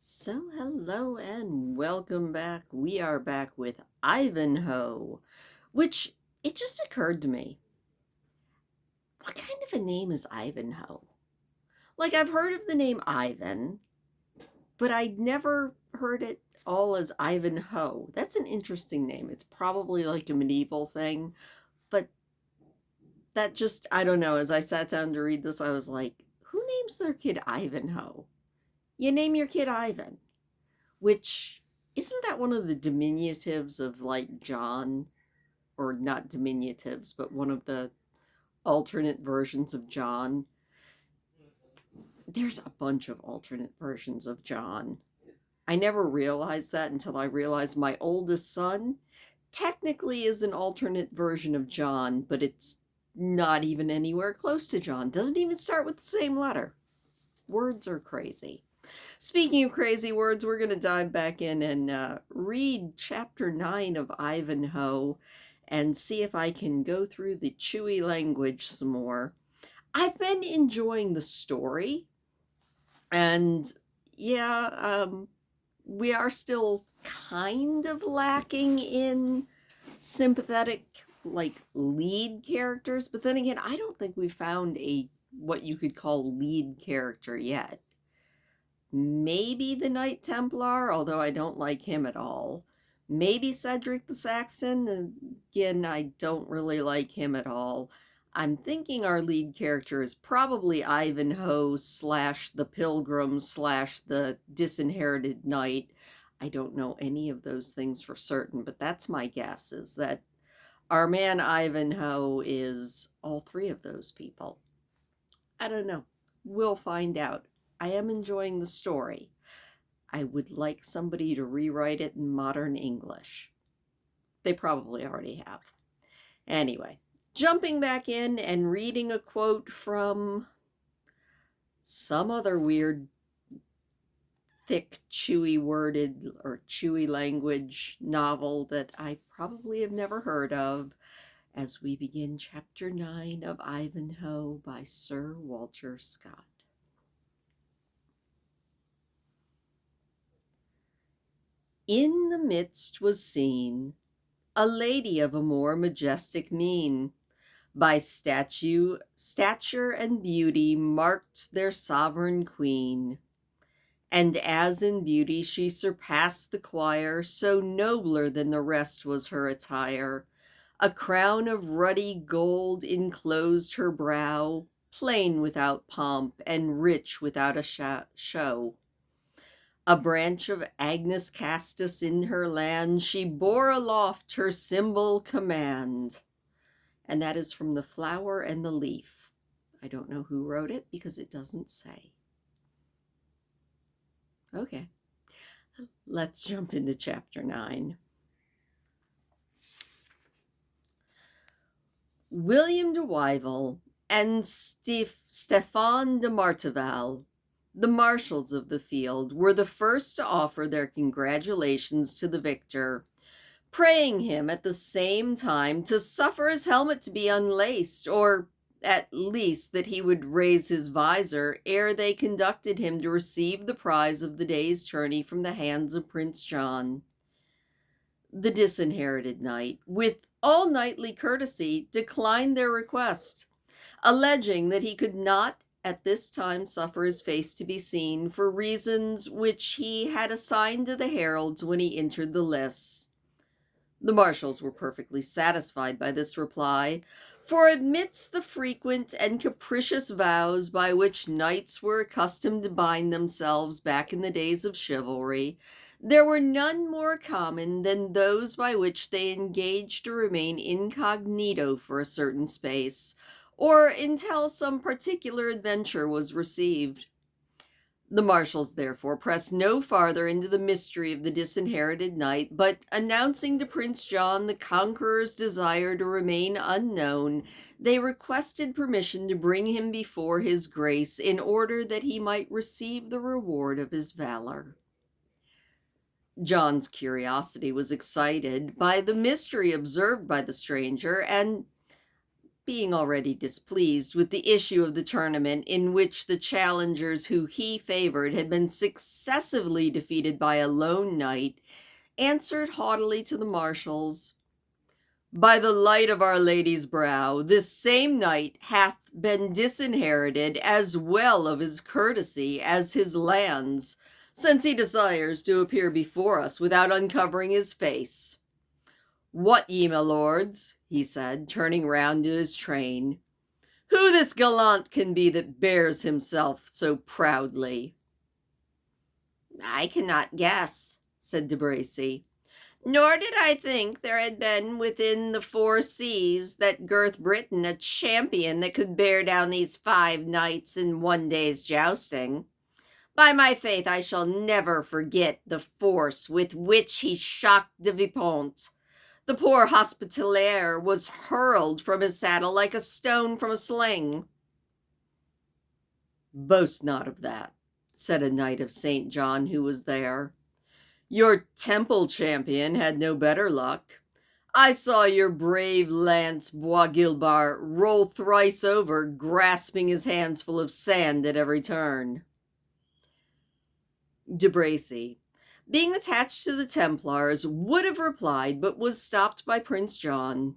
So, hello and welcome back. We are back with Ivanhoe, which it just occurred to me. What kind of a name is Ivanhoe? Like, I've heard of the name Ivan, but I'd never heard it all as Ivanhoe. That's an interesting name. It's probably like a medieval thing, but that just, I don't know. As I sat down to read this, I was like, who names their kid Ivanhoe? You name your kid Ivan. Which isn't that one of the diminutives of like John, or not diminutives, but one of the alternate versions of John? There's a bunch of alternate versions of John. I never realized that until I realized my oldest son technically is an alternate version of John, but it's not even anywhere close to John. Doesn't even start with the same letter. Words are crazy. Speaking of crazy words, we're going to dive back in and read chapter 9 of Ivanhoe and see if I can go through the Chewy language some more. I've been enjoying the story, and yeah, we are still kind of lacking in sympathetic, like, lead characters, but then again, I don't think we found a what you could call lead character yet. Maybe the Knight Templar, although I don't like him at all. Maybe Cedric the Saxon. Again, I don't really like him at all. I'm thinking our lead character is probably Ivanhoe slash the Pilgrim slash the Disinherited Knight. I don't know any of those things for certain, but that's my guess, is that our man Ivanhoe is all three of those people. I don't know. We'll find out. I am enjoying the story. I would like somebody to rewrite it in modern English. They probably already have. Anyway, jumping back in and reading a quote from some other weird, thick, chewy worded or chewy language novel that I probably have never heard of, as we begin chapter 9 of Ivanhoe by Sir Walter Scott. In the midst was seen a lady of a more majestic mien, by stature and beauty marked their sovereign queen. And as in beauty she surpassed the choir, so nobler than the rest was her attire. A crown of ruddy gold enclosed her brow, plain without pomp, and rich without a show. A branch of Agnus Castus in her land, she bore aloft her symbol command. And that is from The Flower and the Leaf. I don't know who wrote it because it doesn't say. Okay, let's jump into chapter 9. William de Wyville and Stéphane de Martival, the marshals of the field, were the first to offer their congratulations to the victor, praying him at the same time to suffer his helmet to be unlaced, or at least that he would raise his visor ere they conducted him to receive the prize of the day's tourney from the hands of Prince John. The Disinherited Knight, with all knightly courtesy, declined their request, alleging that he could not at this time suffer his face to be seen for reasons which he had assigned to the heralds when he entered the lists. The marshals were perfectly satisfied by this reply, for amidst the frequent and capricious vows by which knights were accustomed to bind themselves back in the days of chivalry, there were none more common than those by which they engaged to remain incognito for a certain space, or until some particular adventure was received. The marshals therefore pressed no farther into the mystery of the Disinherited Knight, but announcing to Prince John the Conqueror's desire to remain unknown, they requested permission to bring him before his grace in order that he might receive the reward of his valor. John's curiosity was excited by the mystery observed by the stranger, and being already displeased with the issue of the tournament, in which the challengers who he favored had been successively defeated by a lone knight, answered haughtily to the marshals, "By the light of Our Lady's brow, this same knight hath been disinherited as well of his courtesy as his lands, since he desires to appear before us without uncovering his face. What ye, my lords," he said, turning round to his train, "who this gallant can be that bears himself so proudly?" "I cannot guess," said De Bracy, "nor did I think there had been within the 4 seas that girth Britain a champion that could bear down these 5 knights in one day's jousting. By my faith, I shall never forget the force with which he shocked de Vipont. The poor Hospitalier was hurled from his saddle like a stone from a sling." "Boast not of that," said a knight of St. John who was there. "Your Temple champion had no better luck. I saw your brave lance Bois Guilbert roll thrice over, grasping his hands full of sand at every turn." De Bracy, being attached to the Templars, would have replied, but was stopped by Prince John.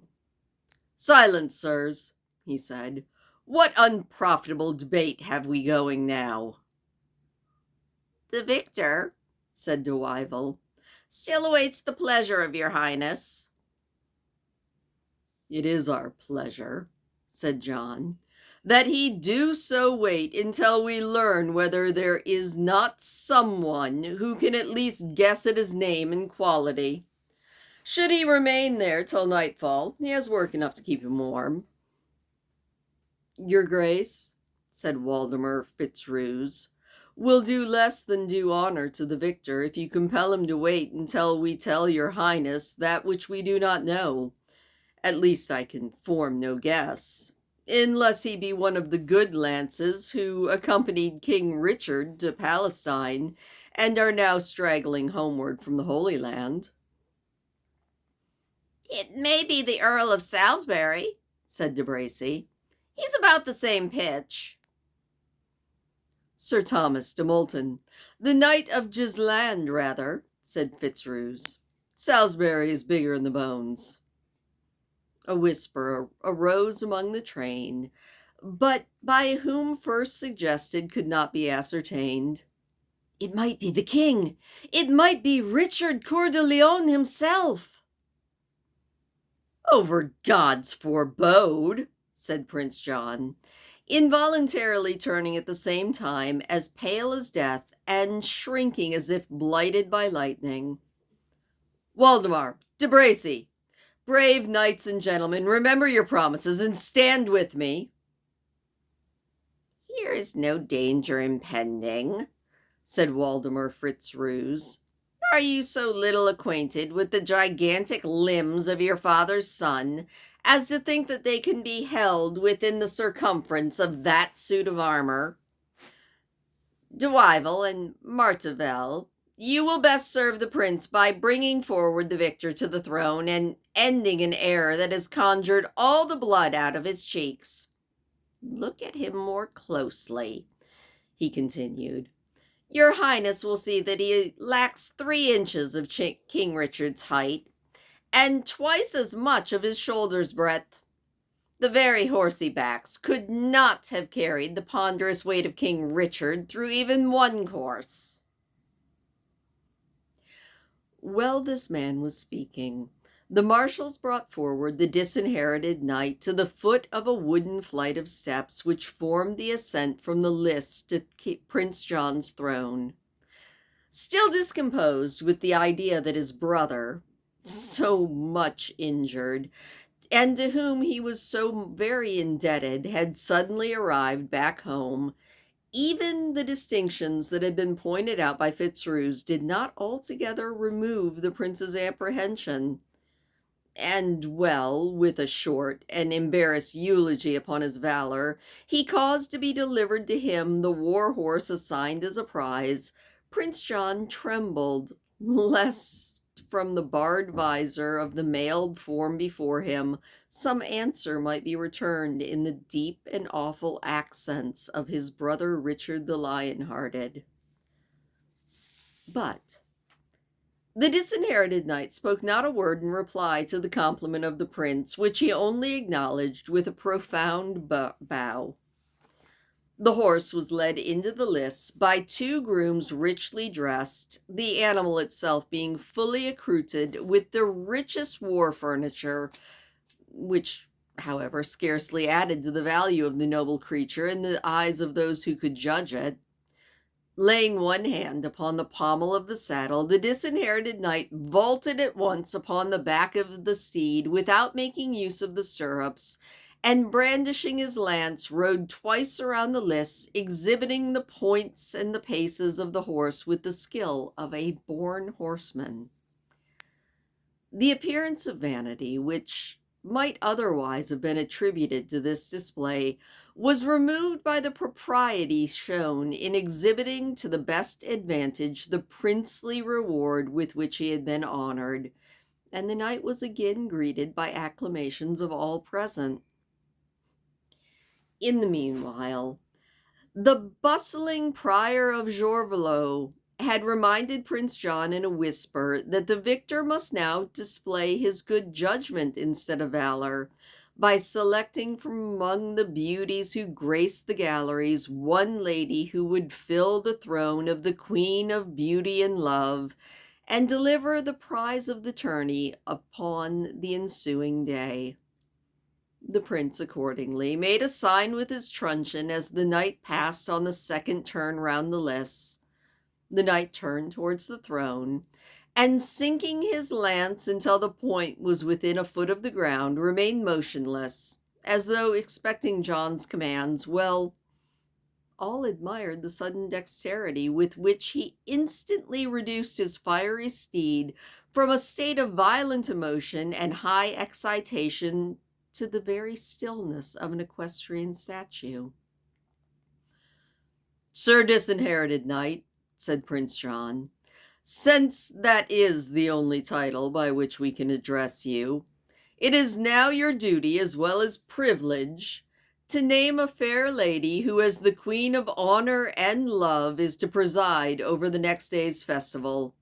"Silence, sirs," he said. "What unprofitable debate have we going now?" "The victor," said De Wyvil, "still awaits the pleasure of your highness." "It is our pleasure," said John, "that he do so wait until we learn whether there is not someone who can at least guess at his name and quality. Should he remain there till nightfall, he has work enough to keep him warm." "Your Grace," said Waldemar Fitzruse, "will do less than do honor to the victor if you compel him to wait until we tell your highness that which we do not know. At least I can form no guess, unless he be one of the good lances who accompanied King Richard to Palestine and are now straggling homeward from the Holy Land." "It may be the Earl of Salisbury," said De Bracy. "He's about the same pitch." "Sir Thomas de Multon, the Knight of Gisland, rather," said Fitzruse. "Salisbury is bigger in the bones." A whisper arose among the train, but by whom first suggested could not be ascertained. "It might be the king! It might be Richard Coeur de Lion himself!" "Over God's forbode!" said Prince John, involuntarily turning at the same time as pale as death and shrinking as if blighted by lightning. "Waldemar, De Bracy, brave knights and gentlemen, remember your promises and stand with me." "Here is no danger impending," said Waldemar Fitzruse. "Are you so little acquainted with the gigantic limbs of your father's son as to think that they can be held within the circumference of that suit of armor? De Wyvil and Martevel, you will best serve the prince by bringing forward the victor to the throne and ending an error that has conjured all the blood out of his cheeks. Look at him more closely," he continued. "Your highness will see that he lacks 3 inches of King Richard's height, and twice as much of his shoulder's breadth. The very horsey backs could not have carried the ponderous weight of King Richard through even one course." While this man was speaking, the marshals brought forward the disinherited knight to the foot of a wooden flight of steps which formed the ascent from the lists to Prince John's throne. Still discomposed with the idea that his brother, so much injured, and to whom he was so very indebted, had suddenly arrived back home, even the distinctions that had been pointed out by Fitzruse did not altogether remove the prince's apprehension. And, well, with a short and embarrassed eulogy upon his valor, he caused to be delivered to him the war horse assigned as a prize. Prince John trembled lest from the barred visor of the mailed form before him, some answer might be returned in the deep and awful accents of his brother Richard the Lion-hearted. But the Disinherited Knight spoke not a word in reply to the compliment of the prince, which he only acknowledged with a profound bow. The horse was led into the lists by two grooms richly dressed, the animal itself being fully accoutered with the richest war furniture, which, however, scarcely added to the value of the noble creature in the eyes of those who could judge it. Laying one hand upon the pommel of the saddle, the Disinherited Knight vaulted at once upon the back of the steed without making use of the stirrups, and brandishing his lance, rode twice around the lists, exhibiting the points and the paces of the horse with the skill of a born horseman. The appearance of vanity, which might otherwise have been attributed to this display, was removed by the propriety shown in exhibiting to the best advantage the princely reward with which he had been honored, and the knight was again greeted by acclamations of all present. In the meanwhile, the bustling prior of Jorvaulx had reminded Prince John in a whisper that the victor must now display his good judgment instead of valor, by selecting from among the beauties who graced the galleries one lady who would fill the throne of the Queen of Beauty and Love, and deliver the prize of the tourney upon the ensuing day. The prince accordingly made a sign with his truncheon as the knight passed on the second turn round the lists. The knight turned towards the throne, and sinking his lance until the point was within a foot of the ground, remained motionless, as though expecting John's commands. Well, all admired the sudden dexterity with which he instantly reduced his fiery steed from a state of violent emotion and high excitation to the very stillness of an equestrian statue. "Sir Disinherited Knight," said Prince John, "since that is the only title by which we can address you, it is now your duty as well as privilege to name a fair lady who, as the Queen of Honor and Love, is to preside over the next day's festival.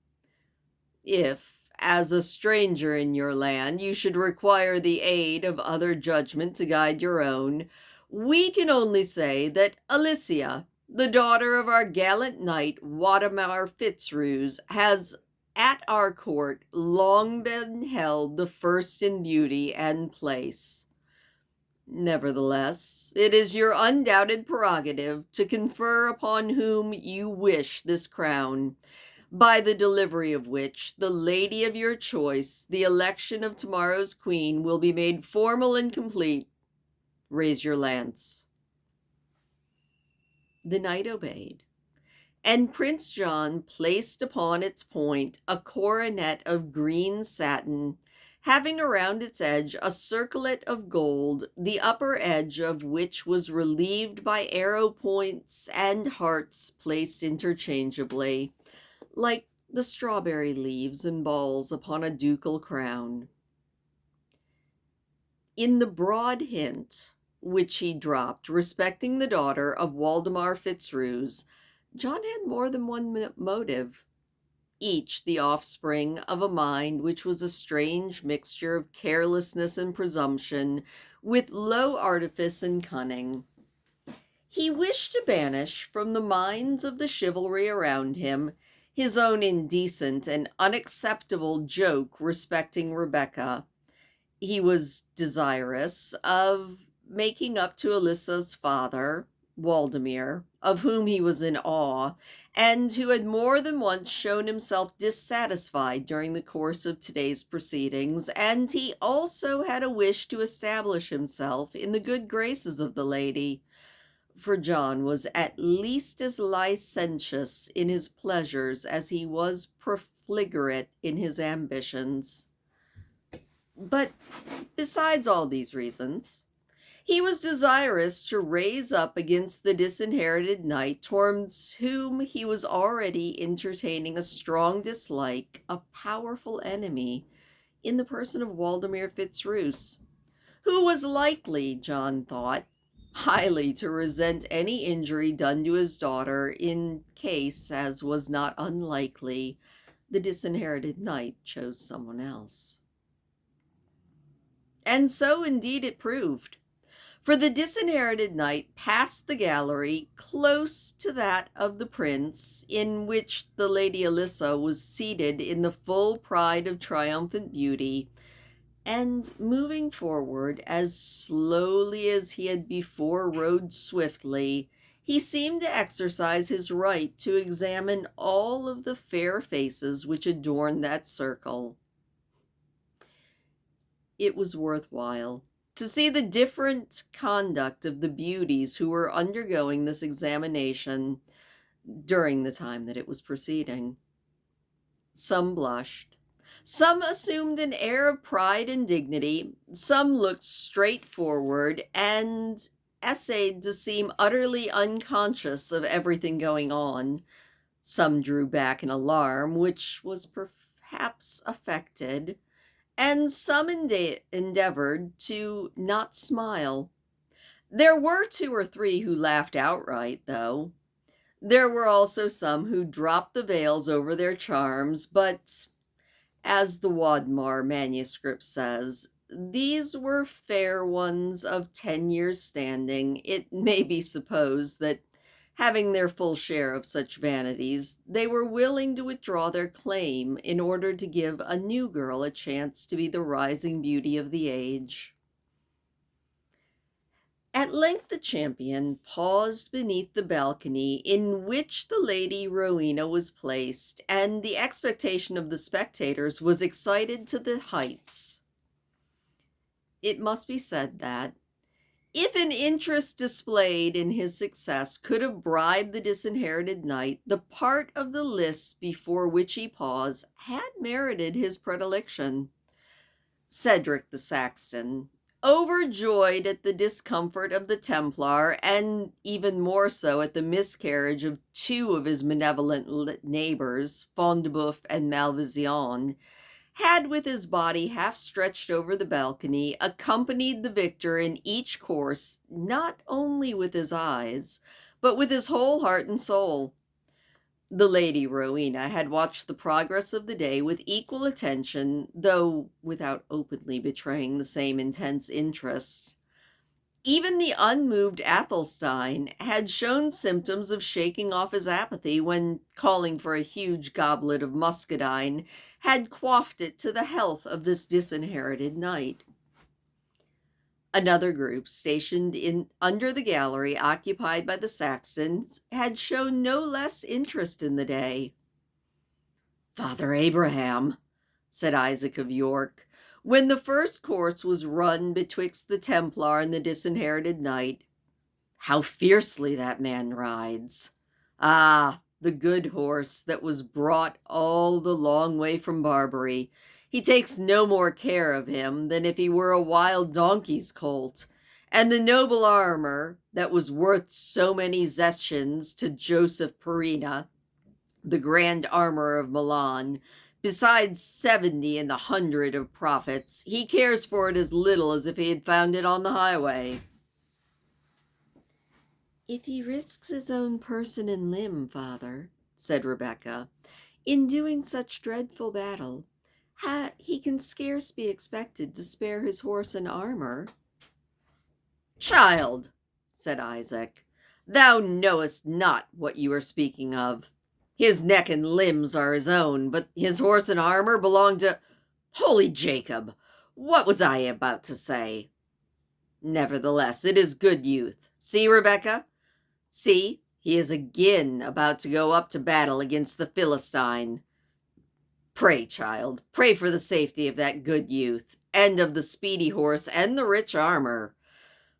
If, as a stranger in your land, you should require the aid of other judgment to guide your own, we can only say that Alicia, the daughter of our gallant knight Waldemar Fitzroos, has at our court long been held the first in beauty and place. Nevertheless, it is your undoubted prerogative to confer upon whom you wish this crown, by the delivery of which the lady of your choice, the election of tomorrow's queen, will be made formal and complete. Raise your lance." The knight obeyed, and Prince John placed upon its point a coronet of green satin, having around its edge a circlet of gold, the upper edge of which was relieved by arrow points and hearts placed interchangeably, like the strawberry leaves and balls upon a ducal crown. In the broad hint which he dropped respecting the daughter of Waldemar Fitzroos, John had more than one motive, each the offspring of a mind which was a strange mixture of carelessness and presumption, with low artifice and cunning. He wished to banish from the minds of the chivalry around him his own indecent and unacceptable joke respecting Rebecca. He was desirous of making up to Alicia's father, Waldemar, of whom he was in awe, and who had more than once shown himself dissatisfied during the course of today's proceedings, and he also had a wish to establish himself in the good graces of the lady, for John was at least as licentious in his pleasures as he was profligate in his ambitions. But besides all these reasons, He was desirous to raise up against the disinherited knight, towards whom he was already entertaining a strong dislike, a powerful enemy in the person of Waldemar Fitzroos, who was likely, John thought, highly to resent any injury done to his daughter in case, as was not unlikely, the disinherited knight chose someone else. And so indeed it proved. For the disinherited knight passed the gallery close to that of the prince, in which the Lady Alyssa was seated in the full pride of triumphant beauty, and moving forward as slowly as he had before rode swiftly, he seemed to exercise his right to examine all of the fair faces which adorned that circle. It was worthwhile to see the different conduct of the beauties who were undergoing this examination during the time that it was proceeding. Some blushed, some assumed an air of pride and dignity, some looked straight forward and essayed to seem utterly unconscious of everything going on. Some drew back in alarm, which was perhaps affected, and some endeavored to not smile. There were 2 or 3 who laughed outright, though. There were also some who dropped the veils over their charms, but, as the Wadmar manuscript says, these were fair ones of 10 years' standing. It may be supposed that, having their full share of such vanities, they were willing to withdraw their claim in order to give a new girl a chance to be the rising beauty of the age. At length the champion paused beneath the balcony in which the Lady Rowena was placed, and the expectation of the spectators was excited to the heights. It must be said that, if an interest displayed in his success could have bribed the disinherited knight, the part of the lists before which he paused had merited his predilection. Cedric the Saxon, overjoyed at the discomfort of the Templar, and even more so at the miscarriage of 2 of his benevolent neighbors, Fondeboeuf and Malvision, had, with his body half stretched over the balcony, accompanied the victor in each course, not only with his eyes, but with his whole heart and soul. The Lady Rowena had watched the progress of the day with equal attention, though without openly betraying the same intense interest. Even the unmoved Athelstein had shown symptoms of shaking off his apathy when, calling for a huge goblet of muscadine, had quaffed it to the health of this disinherited knight. Another group, stationed under the gallery occupied by the Saxons, had shown no less interest in the day. "Father Abraham," said Isaac of York, when the first course was run betwixt the Templar and the disinherited knight, "how fiercely that man rides! Ah, the good horse that was brought all the long way from Barbary. He takes no more care of him than if he were a wild donkey's colt. And the noble armor that was worth so many zecchins to Joseph Perina, the grand armor of Milan, besides 70 in the 100 of profits, he cares for it as little as if he had found it on the highway." "If he risks his own person and limb, father," said Rebecca, "in doing such dreadful battle, he can scarce be expected to spare his horse and armor." "Child," said Isaac, "thou knowest not what you are speaking of. His neck and limbs are his own, but his horse and armor belong to— Holy Jacob! What was I about to say? Nevertheless, it is good youth. See, Rebecca? See, he is again about to go up to battle against the Philistine. Pray, child, pray for the safety of that good youth, and of the speedy horse and the rich armor.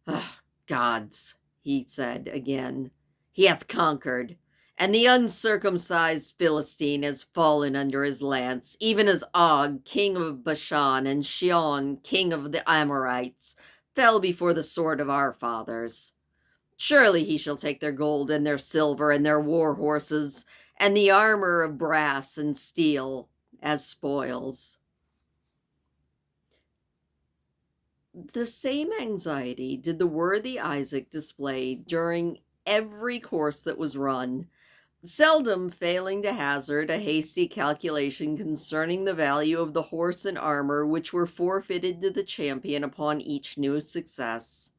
Ah, gods," he said again, "he hath conquered, and the uncircumcised Philistine has fallen under his lance, even as Og, king of Bashan, and Shion, king of the Amorites, fell before the sword of our fathers. Surely he shall take their gold and their silver and their war horses and the armor of brass and steel as spoils. The same anxiety did the worthy Isaac display during every course that was run, seldom failing to hazard a hasty calculation concerning the value of the horse and armor which were forfeited to the champion upon each new success.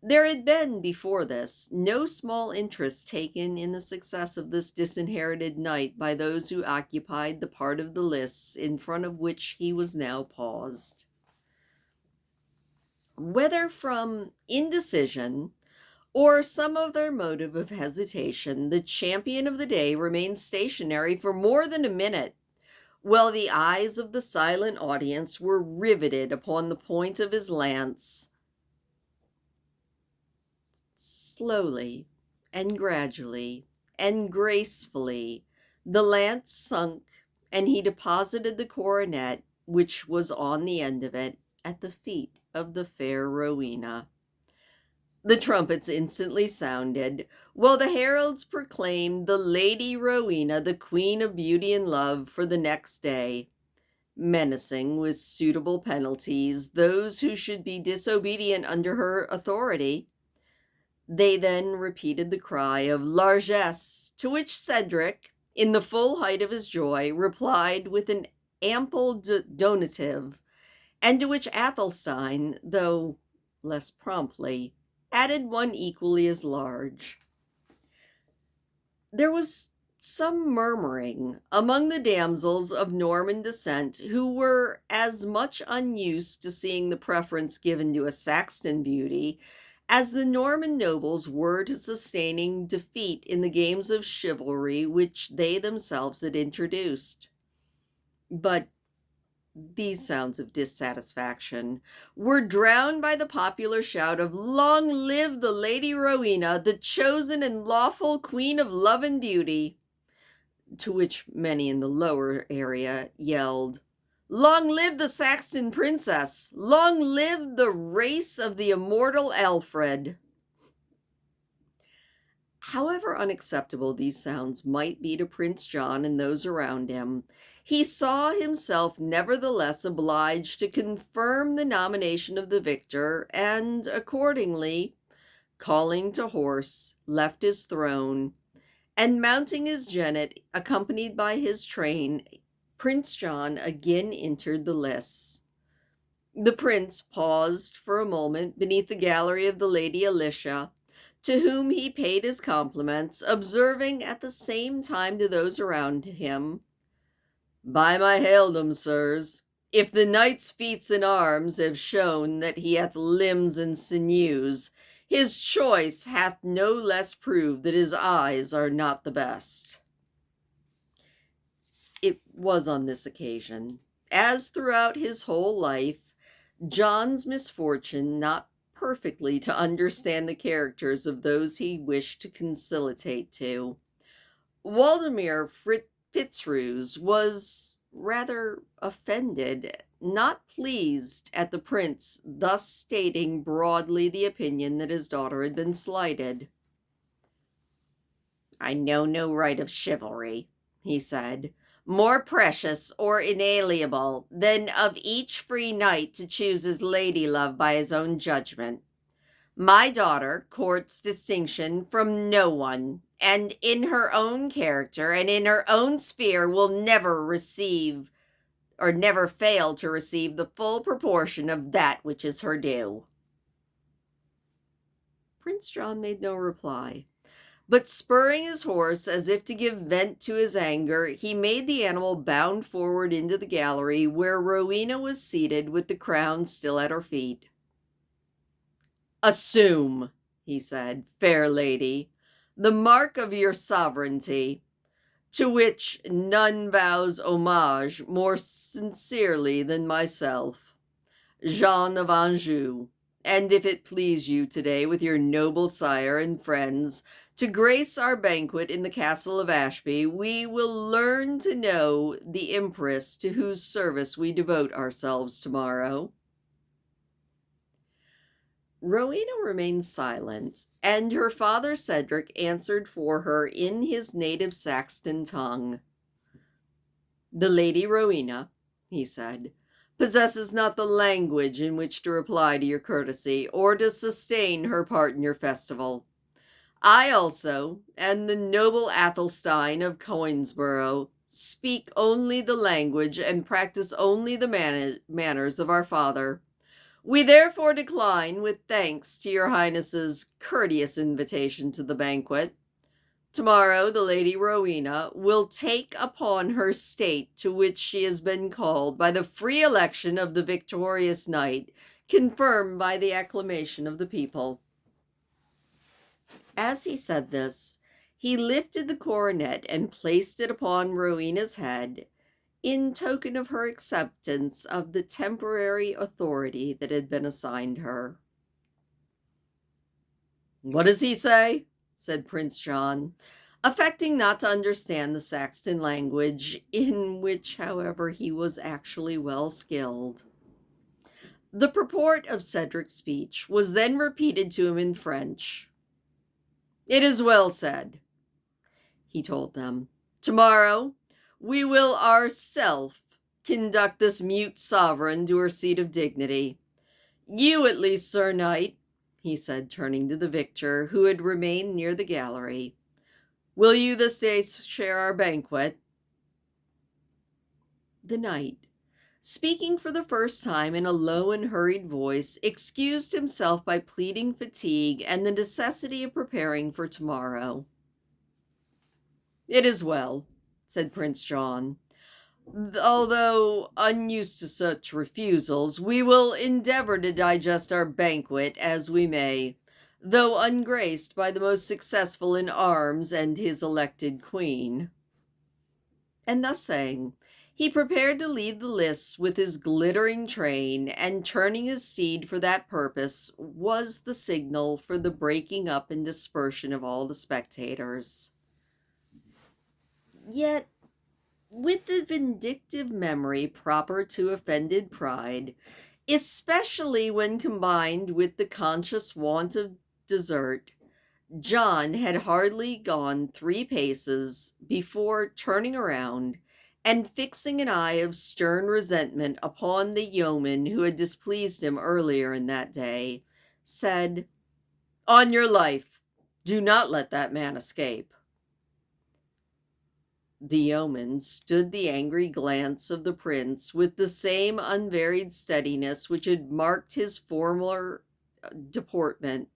There had been, before this, no small interest taken in the success of this disinherited knight by those who occupied the part of the lists in front of which he was now paused. Whether from indecision or some other motive of hesitation, the champion of the day remained stationary for more than a minute, while the eyes of the silent audience were riveted upon the point of his lance. Slowly and gradually and gracefully the lance sunk, and he deposited the coronet, which was on the end of it, at the feet of the fair Rowena. The trumpets instantly sounded, while the heralds proclaimed the Lady Rowena the Queen of Beauty and Love for the next day, menacing with suitable penalties those who should be disobedient under her authority. They then repeated the cry of largesse, to which Cedric, in the full height of his joy, replied with an ample donative, and to which Athelstine, though less promptly, added one equally as large. There was some murmuring among the damsels of Norman descent, who were as much unused to seeing the preference given to a Saxon beauty as the Norman nobles were to sustaining defeat in the games of chivalry which they themselves had introduced. But these sounds of dissatisfaction were drowned by the popular shout of "Long live the Lady Rowena, the chosen and lawful Queen of Love and Beauty," to which many in the lower area yelled, "Long live the Saxon princess! Long live the race of the immortal Alfred!" However unacceptable these sounds might be to Prince John and those around him, he saw himself nevertheless obliged to confirm the nomination of the victor, and accordingly, calling to horse, left his throne, and mounting his jennet, accompanied by his train, Prince John again entered the lists. The prince paused for a moment beneath the gallery of the Lady Alicia, to whom he paid his compliments, observing at the same time to those around him, "By my haildom, sirs, if the knight's feats in arms have shown that he hath limbs and sinews, his choice hath no less proved that his eyes are not the best." It was on this occasion, as throughout his whole life, John's misfortune not perfectly to understand the characters of those he wished to conciliate to. Waldemar Fitzruse was rather offended, not pleased at the prince thus stating broadly the opinion that his daughter had been slighted. "I know no right of chivalry," he said, "more precious or inalienable than of each free knight to choose his lady love by his own judgment. My daughter courts distinction from no one, and in her own character and in her own sphere will never receive or never fail to receive the full proportion of that which is her due." Prince John made no reply, but spurring his horse as if to give vent to his anger, he made the animal bound forward into the gallery, where Rowena was seated with the crown still at her feet. "Assume," he said, "fair lady, the mark of your sovereignty, to which none vows homage more sincerely than myself, Jean of Anjou, and if it please you today with your noble sire and friends to grace our banquet in the castle of Ashby, we will learn to know the empress to whose service we devote ourselves tomorrow." Rowena remained silent, and her father Cedric answered for her in his native Saxon tongue. "The Lady Rowena," he said, "possesses not the language in which to reply to your courtesy, or to sustain her part in your festival. I also, and the noble Athelstine of Coinsborough, speak only the language and practice only the manners of our father. We therefore decline, with thanks to your highness's courteous invitation to the banquet. Tomorrow the Lady Rowena will take upon her state to which she has been called by the free election of the victorious knight, confirmed by the acclamation of the people." As he said this, he lifted the coronet and placed it upon Rowena's head, in token of her acceptance of the temporary authority that had been assigned her. "What does he say?" said Prince John, affecting not to understand the Saxon language, in which, however, he was actually well skilled. The purport of Cedric's speech was then repeated to him in French. "It is well said," he told them. "Tomorrow we will ourselves conduct this mute sovereign to her seat of dignity. You, at least, Sir Knight," he said, turning to the victor, who had remained near the gallery, "will you this day share our banquet?" The knight, speaking for the first time in a low and hurried voice, excused himself by pleading fatigue and the necessity of preparing for tomorrow. "It is well," said Prince John. "Although unused to such refusals, we will endeavor to digest our banquet as we may, though ungraced by the most successful in arms and his elected queen." And thus saying, he prepared to leave the lists with his glittering train, and turning his steed for that purpose, was the signal for the breaking up and dispersion of all the spectators. Yet, with the vindictive memory proper to offended pride, especially when combined with the conscious want of desert, John had hardly gone 3 paces before turning around and fixing an eye of stern resentment upon the yeoman who had displeased him earlier in that day, said, "On your life, do not let that man escape." The yeoman stood the angry glance of the prince with the same unvaried steadiness which had marked his former deportment,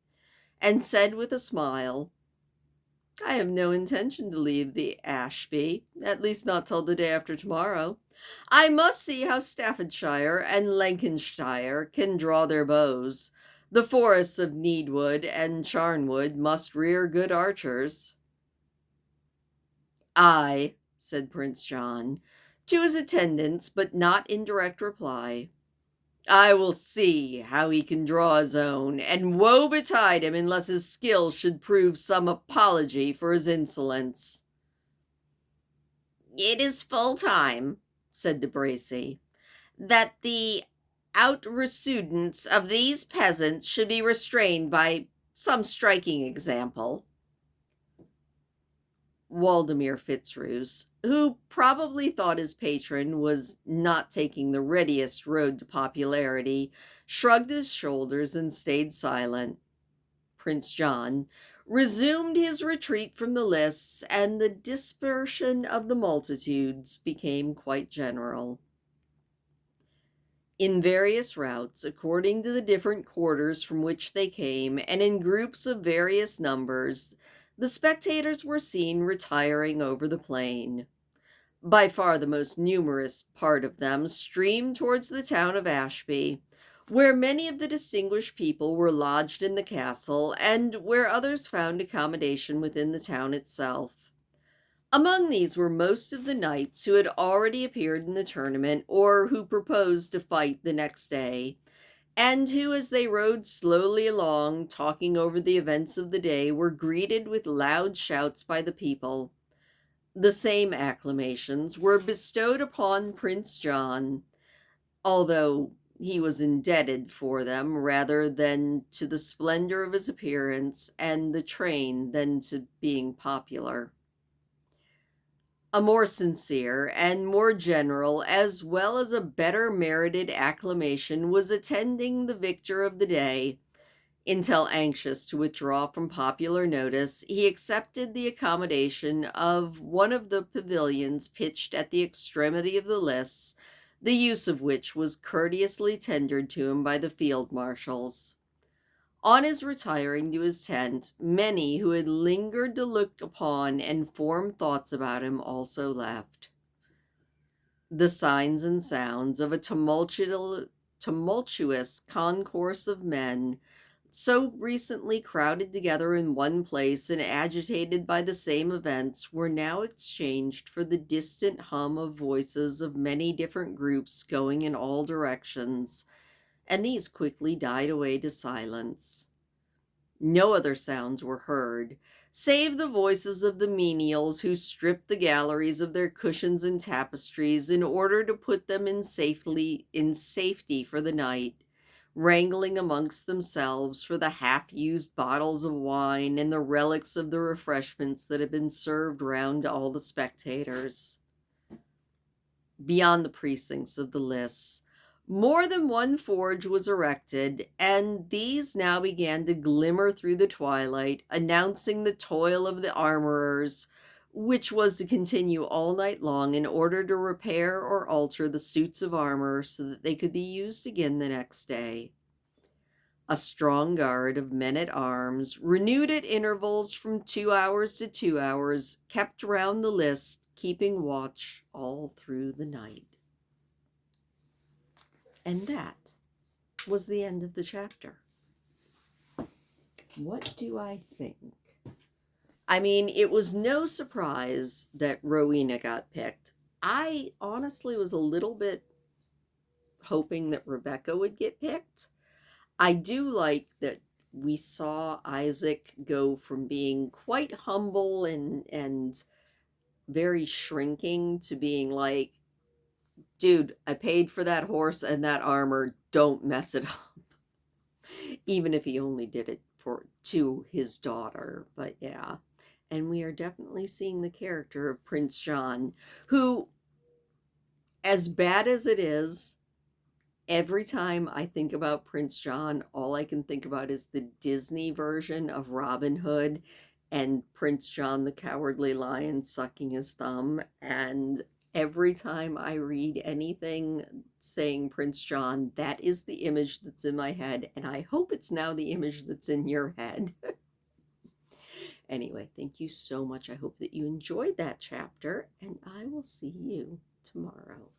and said with a smile, "I have no intention to leave the Ashby, at least not till the day after tomorrow. I must see how Staffordshire and Lancashire can draw their bows. The forests of Needwood and Charnwood must rear good archers." "Aye," said Prince John, to his attendants, but not in direct reply, "I will see how he can draw his own, and woe betide him unless his skill should prove some apology for his insolence." "It is full time," said De Bracy, "that the outresuidance of these peasants should be restrained by some striking example." Waldemar Fitzroos, who probably thought his patron was not taking the readiest road to popularity, shrugged his shoulders and stayed silent. Prince John resumed his retreat from the lists, and the dispersion of the multitudes became quite general. In various routes, according to the different quarters from which they came, and in groups of various numbers, the spectators were seen retiring over the plain. By far the most numerous part of them streamed towards the town of Ashby, where many of the distinguished people were lodged in the castle, and where others found accommodation within the town itself. Among these were most of the knights who had already appeared in the tournament, or who proposed to fight the next day, and who, as they rode slowly along, talking over the events of the day, were greeted with loud shouts by the people. The same acclamations were bestowed upon Prince John, although he was indebted for them rather than to the splendor of his appearance and the train than to being popular. A more sincere and more general, as well as a better merited acclamation was attending the victor of the day, until anxious to withdraw from popular notice, he accepted the accommodation of one of the pavilions pitched at the extremity of the lists, the use of which was courteously tendered to him by the field marshals. On his retiring to his tent, many who had lingered to look upon and form thoughts about him also left. The signs and sounds of a tumultuous concourse of men, so recently crowded together in one place and agitated by the same events, were now exchanged for the distant hum of voices of many different groups going in all directions, and these quickly died away to silence. No other sounds were heard, save the voices of the menials who stripped the galleries of their cushions and tapestries in order to put them in safety for the night, wrangling amongst themselves for the half-used bottles of wine and the relics of the refreshments that had been served round to all the spectators. Beyond the precincts of the lists, more than one forge was erected, and these now began to glimmer through the twilight, announcing the toil of the armorers, which was to continue all night long in order to repair or alter the suits of armor so that they could be used again the next day. A strong guard of men-at-arms, renewed at intervals from 2 hours to 2 hours, kept round the list, keeping watch all through the night. And that was the end of the chapter. What do I think? I mean, it was no surprise that Rowena got picked. I honestly was a little bit hoping that Rebecca would get picked. I do like that we saw Isaac go from being quite humble and very shrinking to being like, dude, I paid for that horse and that armor, don't mess it up. Even if he only did it to his daughter. But yeah. And we are definitely seeing the character of Prince John, who, as bad as it is, every time I think about Prince John, all I can think about is the Disney version of Robin Hood and Prince John the Cowardly Lion sucking his thumb. And every time I read anything saying Prince John, that is the image that's in my head. And I hope it's now the image that's in your head. Anyway, thank you so much. I hope that you enjoyed that chapter, and I will see you tomorrow.